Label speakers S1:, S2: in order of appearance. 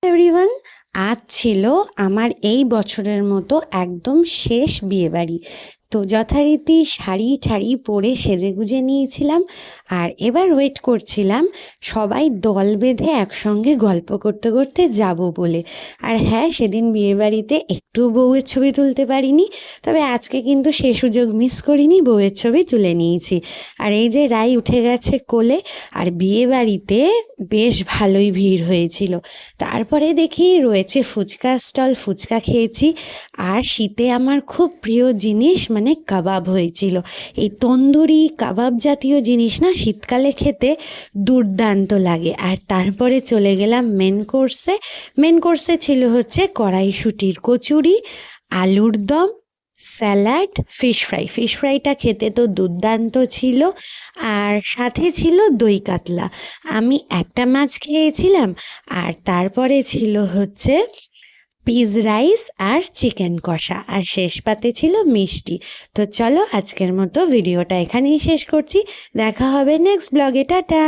S1: Everyone, আজ ছিল আমার এই বছরের মতো একদম শেষ বিয়েবাড়ি। তো যথারীতি শাড়ি ঠাড়ি পরে সেজেগুজে নিয়েছিলাম, আর এবার ওয়েট করছিলাম সবাই দল বেঁধে একসঙ্গে গল্প করতে করতে যাব বলে। আর হ্যাঁ, সেদিন বিয়েবাড়িতে একটু বউয়ের ছবি তুলতে পারিনি, তবে আজকে কিন্তু সে সুযোগ মিস করিনি, বউয়ের ছবি তুলে নিয়েছি। আর এই যে রাই উঠে গেছে কোলে, আর বিয়েবাড়িতে বেশ ভালোই ভিড় হয়েছিল। তারপরে দেখি রয়েছে ফুচকা স্টল, ফুচকা খেয়েছি। আর শীতে আমার খুব প্রিয় জিনিস মানে কাবাব হয়েছিল। এই তন্দুরি কাবাব জাতীয় জিনিস না শীতকালে খেতে দুর্দান্ত লাগে। আর তারপরে চলে গেলাম মেন কোর্সে ছিল হচ্ছে কড়াইশুঁটির কচুরি, আলুর দম, স্যালাড, ফিশ ফ্রাইটা খেতে তো দুর্দান্ত ছিল। আর সাথে ছিল দই কাতলা। আমি একটা মাছ খেয়েছিলাম। আর তারপরে ছিল হচ্ছে পিস রাইস আর চিকেন কষা, আর শেষ পাতে ছিল মিষ্টি। তো চলো আজকের মতো ভিডিওটা এখানেই শেষ করছি। দেখা হবে নেক্সট ব্লগে। টাটা।